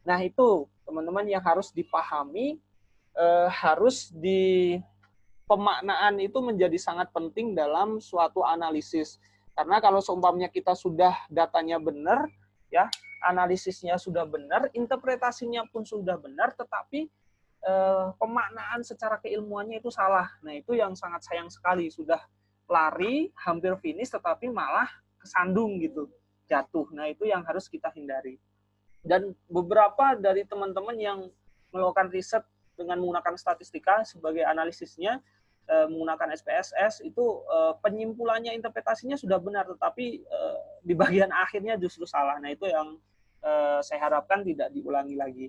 Nah, itu teman-teman yang harus dipahami, harus di pemaknaan itu menjadi sangat penting dalam suatu analisis. Karena kalau seumpamanya kita sudah datanya benar, ya analisisnya sudah benar, interpretasinya pun sudah benar, tetapi pemaknaan secara keilmuannya itu salah. Nah, itu yang sangat sayang sekali. Sudah lari, hampir finish, tetapi malah kesandung gitu, jatuh. Nah, itu yang harus kita hindari. Dan beberapa dari teman-teman yang melakukan riset dengan menggunakan statistika sebagai analisisnya, menggunakan SPSS itu penyimpulannya, interpretasinya sudah benar, tetapi di bagian akhirnya justru salah. Nah, itu yang saya harapkan tidak diulangi lagi.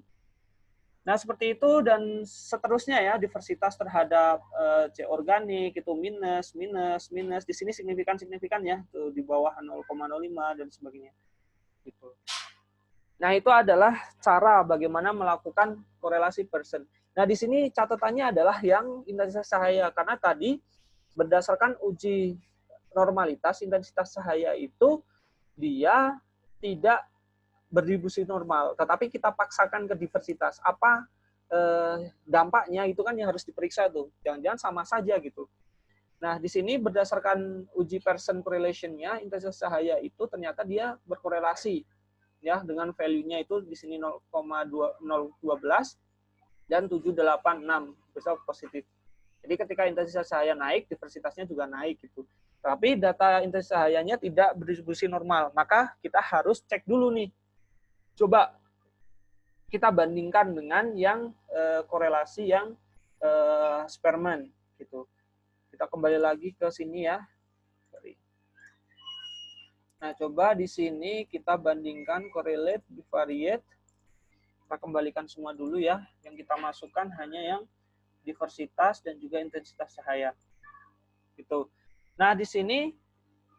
Nah, seperti itu dan seterusnya ya, diversitas terhadap C organik itu minus. Di sini signifikan ya, tuh di bawah 0,05 dan sebagainya. Gitu. Nah, itu adalah cara bagaimana melakukan korelasi Pearson. Nah, di sini catatannya adalah yang intensitas cahaya, karena tadi berdasarkan uji normalitas, intensitas cahaya itu dia tidak berdistribusi normal, tetapi kita paksakan ke diversitas. Apa dampaknya itu kan yang harus diperiksa tuh. Jangan-jangan sama saja gitu. Nah, di sini berdasarkan uji Pearson correlation-nya, intensitas cahaya itu ternyata dia berkorelasi ya dengan value-nya itu di sini 0,012 dan 786 besar positif. Jadi ketika intensitas cahaya naik, diversitasnya juga naik gitu. Tapi data intensitas cahayanya tidak berdistribusi normal, maka kita harus cek dulu nih. Coba kita bandingkan dengan yang korelasi yang Spearman gitu. Kita kembali lagi ke sini ya. Nah, coba di sini kita bandingkan correlate, bivariate. Kita kembalikan semua dulu ya. Yang kita masukkan hanya yang diversitas dan juga intensitas cahaya. Gitu. Nah, di sini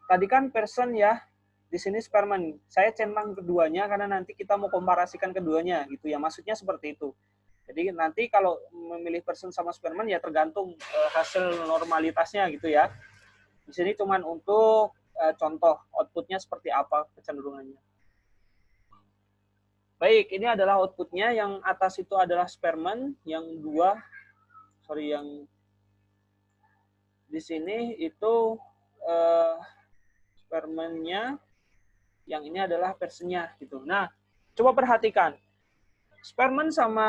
tadi kan Pearson ya, di sini Spearman. Saya centang keduanya karena nanti kita mau komparasikan keduanya gitu ya. Maksudnya seperti itu. Jadi nanti kalau memilih Pearson sama Spearman ya tergantung hasil normalitasnya gitu ya. Di sini cuman untuk contoh outputnya seperti apa kecenderungannya. Baik, ini adalah outputnya. Yang atas itu adalah Spearman, yang di sini itu Spearman-nya, yang ini adalah Pearson-nya gitu. Nah, coba perhatikan. Spearman sama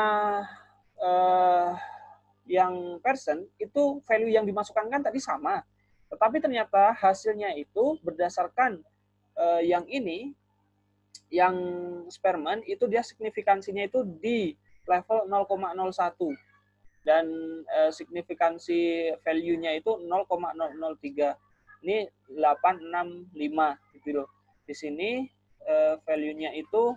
yang Pearson itu value yang dimasukkan kan tadi sama. Tetapi ternyata hasilnya itu berdasarkan yang ini yang spermen itu dia signifikansinya itu di level 0,01 dan signifikansi value-nya itu 0,003. Ini 865 gitu loh. Di sini value-nya itu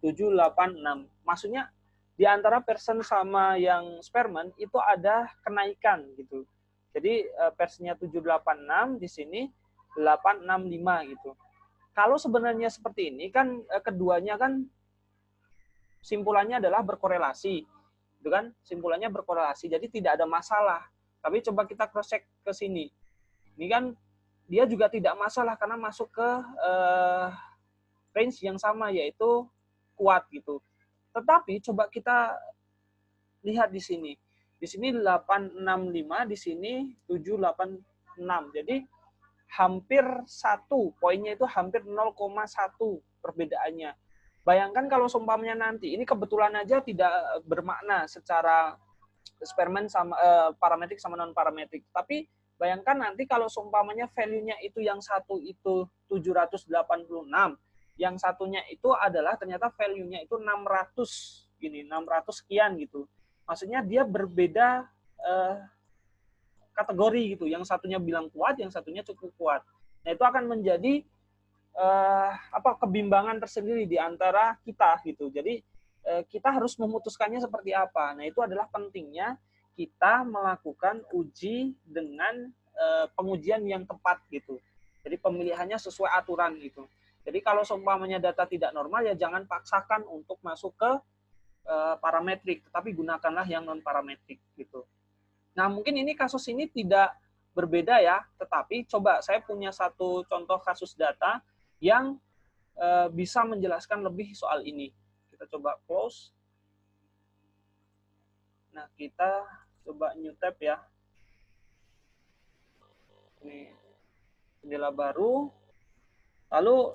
786. Maksudnya di antara person sama yang spermen itu ada kenaikan gitu. Jadi personnya 786, di sini 865 gitu. Kalau sebenarnya seperti ini kan keduanya kan simpulannya adalah berkorelasi, gitu kan? Simpulannya berkorelasi, jadi tidak ada masalah. Tapi coba kita cross check ke sini. Ini kan dia juga tidak masalah karena masuk ke range yang sama, yaitu kuat gitu. Tetapi coba kita lihat di sini. Di sini 865, di sini 786. Jadi hampir satu, poinnya itu hampir 0,1 perbedaannya. Bayangkan kalau seumpamanya nanti, ini kebetulan aja tidak bermakna secara eksperimen sama parametrik sama non parametrik, tapi bayangkan nanti kalau seumpamanya value-nya itu yang satu itu 786, yang satunya itu adalah ternyata value-nya itu 600 gini, 600 sekian gitu. Maksudnya dia berbeda kategori gitu. Yang satunya bilang kuat, yang satunya cukup kuat. Nah, itu akan menjadi kebimbangan tersendiri di antara kita gitu. Jadi kita harus memutuskannya seperti apa. Nah, itu adalah pentingnya kita melakukan uji dengan pengujian yang tepat gitu. Jadi pemilihannya sesuai aturan gitu. Jadi kalau seumpamanya data tidak normal ya jangan paksakan untuk masuk ke parametrik, tetapi gunakanlah yang non parametrik gitu. Nah, mungkin ini kasus ini tidak berbeda ya, tetapi coba saya punya satu contoh kasus data yang bisa menjelaskan lebih soal ini. Kita coba close. Nah, kita coba new tab ya. Ini jendela baru. Lalu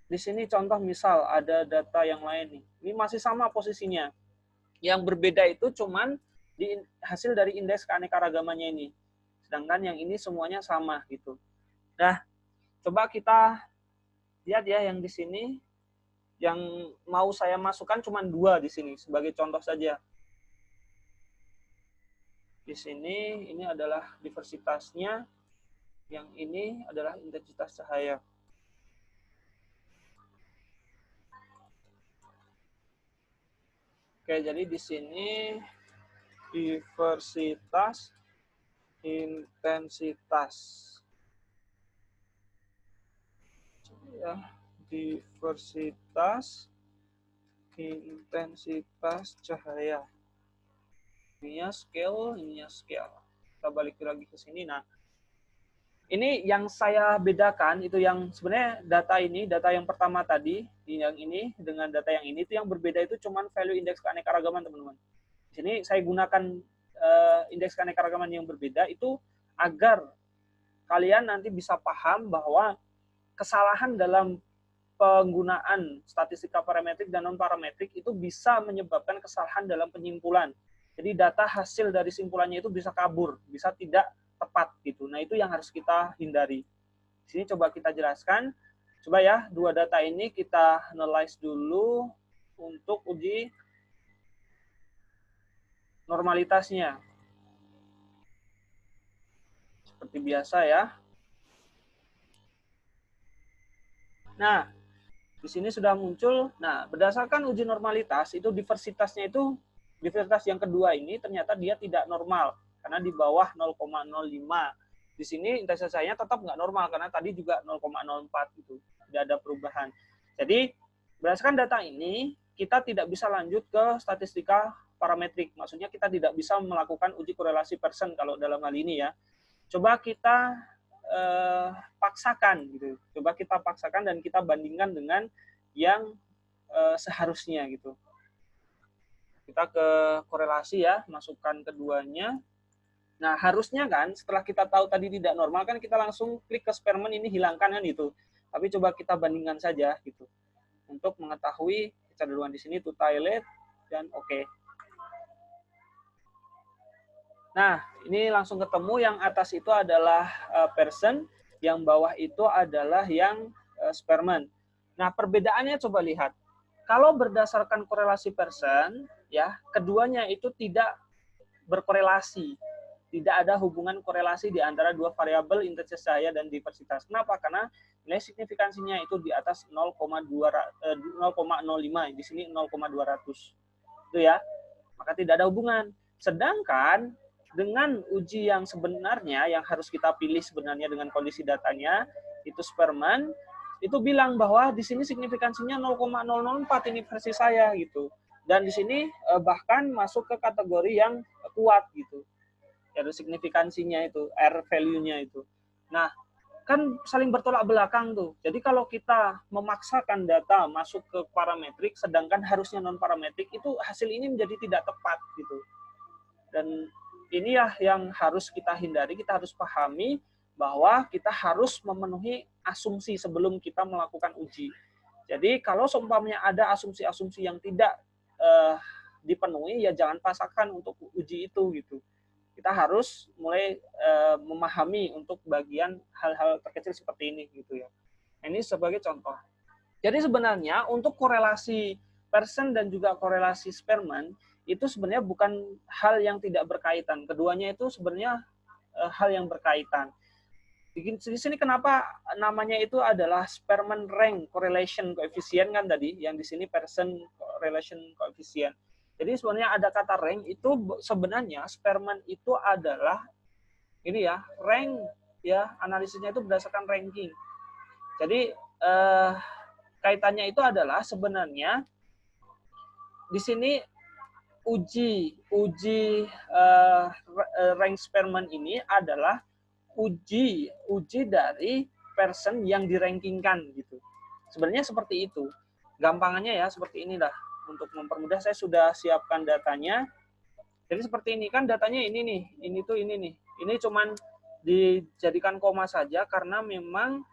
di sini contoh misal ada data yang lain nih. Ini masih sama posisinya. Yang berbeda itu cuman di hasil dari indeks keanekaragamannya ini. Sedangkan yang ini semuanya sama gitu. Nah, coba kita lihat ya yang di sini. Yang mau saya masukkan cuma 2 di sini sebagai contoh saja. Di sini ini adalah diversitasnya, yang ini adalah intensitas cahaya. Oke, jadi di sini diversitas, intensitas. Ya, diversitas, intensitas cahaya. Ininya scale, ininya scale. Kita balik lagi ke sini. Nah, ini yang saya bedakan itu yang sebenarnya data yang pertama tadi, yang ini dengan data yang ini itu yang berbeda itu cuman value indeks keanekaragaman, teman-teman. Di sini saya gunakan indeks keanekaragaman yang berbeda itu agar kalian nanti bisa paham bahwa kesalahan dalam penggunaan statistika parametrik dan non parametrik itu bisa menyebabkan kesalahan dalam penyimpulan. Jadi data hasil dari simpulannya itu bisa kabur, bisa tidak tepat gitu. Nah, itu yang harus kita hindari. Di sini coba kita jelaskan. Coba ya, 2 data ini kita analyze dulu untuk uji normalitasnya. Seperti biasa ya. Nah, di sini sudah muncul. Nah, berdasarkan uji normalitas itu diversitasnya itu diversitas yang kedua ini ternyata dia tidak normal karena di bawah 0,05. Di sini intensitas cahayanya tetap nggak normal karena tadi juga 0,04 gitu. Tidak ada perubahan. Jadi berdasarkan data ini kita tidak bisa lanjut ke statistika parametrik. Maksudnya kita tidak bisa melakukan uji korelasi person kalau dalam hal ini ya. Coba kita paksakan gitu. Coba kita paksakan dan kita bandingkan dengan yang seharusnya gitu. Kita ke korelasi ya, masukkan keduanya. Nah, harusnya kan setelah kita tahu tadi tidak normal kan kita langsung klik ke spermen ini hilangkan kan itu. Tapi coba kita bandingkan saja gitu. Untuk mengetahui kecenderungan di sini to toilet dan oke. Nah, ini langsung ketemu yang atas itu adalah person, yang bawah itu adalah yang Spearman. Nah, perbedaannya coba lihat. Kalau berdasarkan korelasi Pearson, ya, keduanya itu tidak berkorelasi. Tidak ada hubungan korelasi di antara dua variabel intensitas cahaya dan diversitas. Kenapa? Karena nilai signifikansinya itu di atas 0,05, di sini 0,200. Itu ya. Maka tidak ada hubungan. Sedangkan dengan uji yang sebenarnya yang harus kita pilih sebenarnya dengan kondisi datanya itu Spearman itu bilang bahwa di sini signifikansinya 0,004 ini versi saya gitu. Dan di sini bahkan masuk ke kategori yang kuat gitu. R signifikansinya itu, R value-nya itu. Nah, kan saling bertolak belakang tuh. Jadi kalau kita memaksakan data masuk ke parametrik, sedangkan harusnya non parametrik, itu hasil ini menjadi tidak tepat gitu. Dan ini ya yang harus kita hindari, kita harus pahami bahwa kita harus memenuhi asumsi sebelum kita melakukan uji. Jadi kalau seumpamanya ada asumsi-asumsi yang tidak dipenuhi, ya jangan pasakkan untuk uji itu gitu. Kita harus mulai memahami untuk bagian hal-hal terkecil seperti ini gitu ya. Ini sebagai contoh. Jadi sebenarnya untuk korelasi Pearson dan juga korelasi Spearman itu sebenarnya bukan hal yang tidak berkaitan. Keduanya itu sebenarnya hal yang berkaitan. Di sini kenapa namanya itu adalah Spearman rank correlation coefficient kan tadi, yang di sini Pearson correlation coefficient. Jadi sebenarnya ada kata rank itu sebenarnya Spearman itu adalah ini ya, rank ya, analisisnya itu berdasarkan ranking. Jadi kaitannya itu adalah sebenarnya di sini uji rank Spearman ini adalah uji dari person yang dirankingkan gitu. Sebenarnya seperti itu. Gampangannya ya seperti inilah. Untuk mempermudah saya sudah siapkan datanya. Jadi seperti ini kan datanya ini nih, ini tuh ini nih. Ini cuman dijadikan koma saja karena memang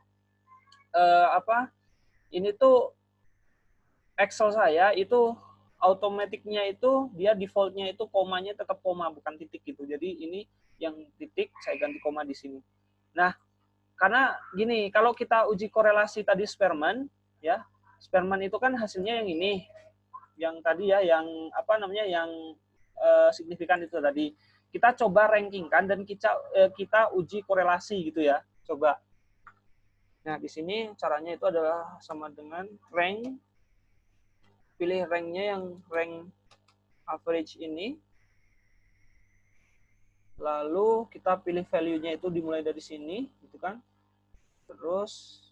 ini tuh Excel saya itu automaticnya itu dia defaultnya itu komanya tetap koma bukan titik gitu. Jadi ini yang titik saya ganti koma di sini. Nah, karena gini, kalau kita uji korelasi tadi Spearman ya, Spearman itu kan hasilnya yang ini. Yang tadi ya, yang apa namanya, yang signifikan itu tadi. Kita coba rankingkan dan kita uji korelasi gitu ya. Coba. Nah, di sini caranya itu adalah sama dengan rank. Pilih ranknya yang rank average ini. Lalu kita pilih value-nya itu dimulai dari sini, gitu kan. Terus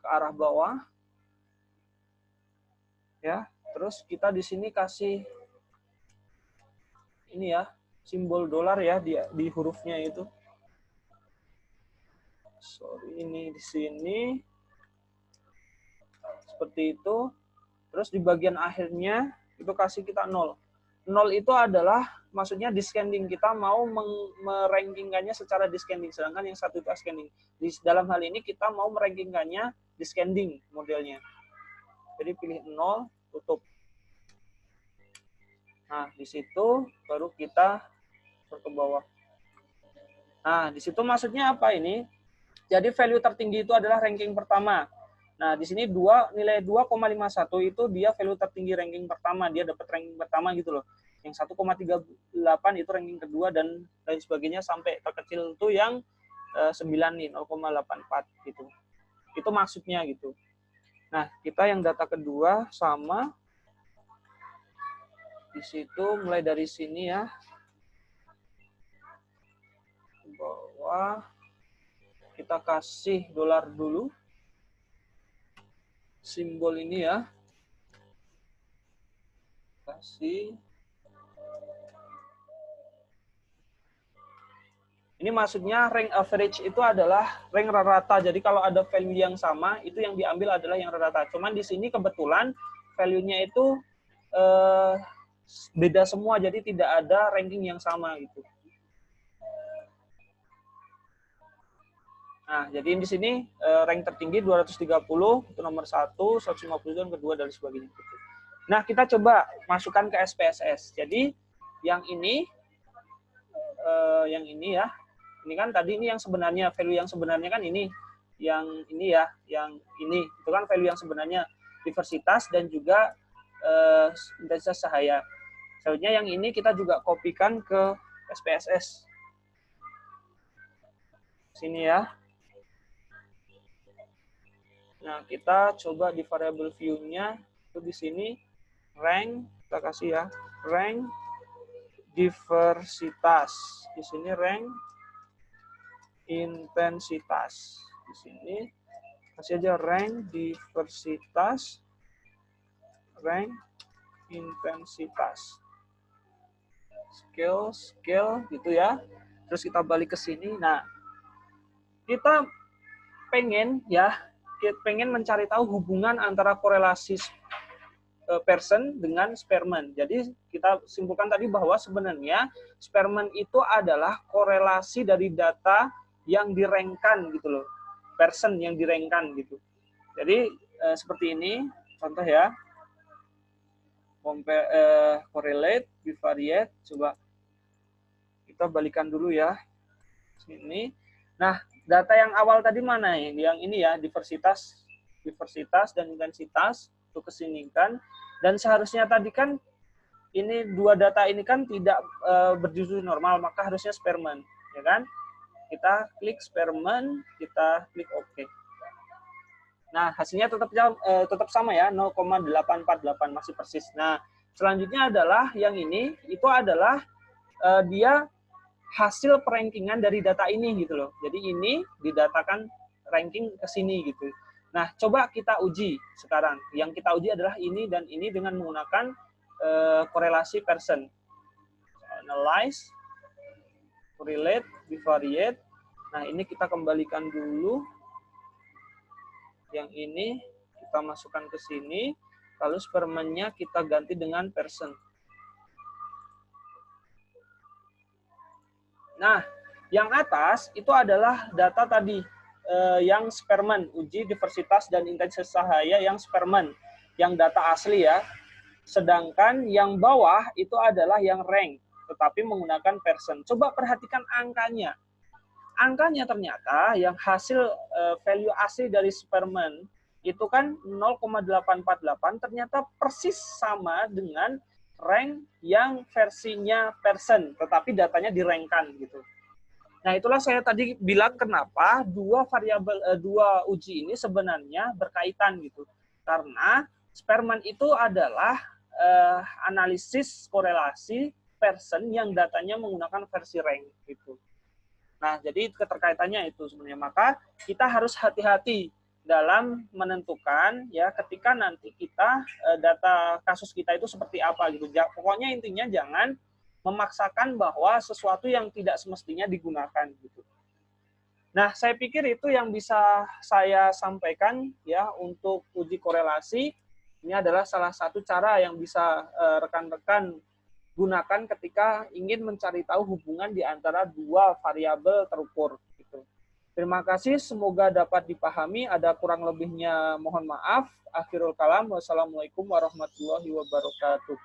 ke arah bawah. Ya, terus kita di sini kasih ini ya, simbol dolar ya di hurufnya itu. Sorry, ini di sini seperti itu. Terus di bagian akhirnya itu kasih kita 0. 0 itu adalah maksudnya descending, kita mau merankingkannya secara descending, sedangkan yang satu itu ascending. Di dalam hal ini kita mau merankingkannya descending modelnya. Jadi pilih 0, tutup. Nah, di situ baru kita ke bawah. Nah, di situ maksudnya apa ini? Jadi value tertinggi itu adalah ranking pertama. Nah, di sini nilai 2,51 itu dia value tertinggi ranking pertama, dia dapat ranking pertama gitu loh. Yang 1,38 itu ranking kedua dan lain sebagainya sampai terkecil itu yang 9 nih, 0,84 gitu. Itu maksudnya gitu. Nah, kita yang data kedua sama di situ mulai dari sini ya. Ke bawah kita kasih dolar dulu. Simbol ini ya. Kasih. Ini maksudnya rank average itu adalah rank rata. Jadi kalau ada value yang sama, itu yang diambil adalah yang rata. Cuman di sini kebetulan value-nya itu beda semua, jadi tidak ada ranking yang sama gitu. Nah, jadi di sini rank tertinggi 230 itu nomor 1, 150 itu yang kedua dan sebagainya. Nah, kita coba masukkan ke SPSS. Jadi yang ini ya. Ini kan tadi ini yang sebenarnya, value yang sebenarnya kan ini. ini ya, yang ini itu kan value yang sebenarnya diversitas dan juga intensitas cahaya. Selanjutnya yang ini kita juga kopikan ke SPSS. Sini ya. Nah, kita coba di variable view-nya itu di sini rank, kita kasih ya, rank diversitas. Di sini rank intensitas. Di sini kasih aja rank diversitas, rank intensitas. Scale gitu ya. Terus kita balik ke sini. Nah, kita pengen mencari tahu hubungan antara korelasi person dengan Spearman. Jadi kita simpulkan tadi bahwa sebenarnya Spearman itu adalah korelasi dari data yang direngkan gitu loh. Person yang direngkan gitu. Jadi seperti ini contoh ya. Correlate, bivariate, coba kita balikan dulu ya. Sini. Nah, data yang awal tadi mana ya? Yang ini ya, diversitas dan intensitas itu kesinikan. Dan seharusnya tadi kan ini dua data ini kan tidak berdistribusi normal, maka harusnya Spearman, ya kan? Kita klik Spearman, kita klik OK. Nah, hasilnya tetap sama ya, 0,848 masih persis. Nah, selanjutnya adalah yang ini, itu adalah dia hasil perankingan dari data ini gitu loh. Jadi ini didatakan ranking ke sini gitu. Nah, coba kita uji sekarang. Yang kita uji adalah ini dan ini dengan menggunakan korelasi person. Analyze, correlate, bivariate. Nah, ini kita kembalikan dulu. Yang ini kita masukkan ke sini, lalu Spearman-nya kita ganti dengan person. Nah, yang atas itu adalah data tadi yang Spearman, uji diversitas dan intensitas cahaya yang Spearman, yang data asli ya. Sedangkan yang bawah itu adalah yang rank, tetapi menggunakan person. Coba perhatikan angkanya. Angkanya ternyata yang hasil value asli dari Spearman itu kan 0,848 ternyata persis sama dengan rank yang versinya person, tetapi datanya direngkan gitu. Nah, itulah saya tadi bilang kenapa dua uji ini sebenarnya berkaitan gitu. Karena Spearman itu adalah analisis korelasi person yang datanya menggunakan versi rank gitu. Nah, jadi keterkaitannya itu sebenarnya. Maka kita harus hati-hati dalam menentukan ya ketika nanti kita data kasus kita itu seperti apa gitu. Pokoknya intinya jangan memaksakan bahwa sesuatu yang tidak semestinya digunakan gitu. Nah, saya pikir itu yang bisa saya sampaikan ya untuk uji korelasi. Ini adalah salah satu cara yang bisa rekan-rekan gunakan ketika ingin mencari tahu hubungan di antara dua variabel terukur. Gitu. Terima kasih, semoga dapat dipahami. Ada kurang lebihnya mohon maaf. Akhirul kalam, wassalamualaikum warahmatullahi wabarakatuh.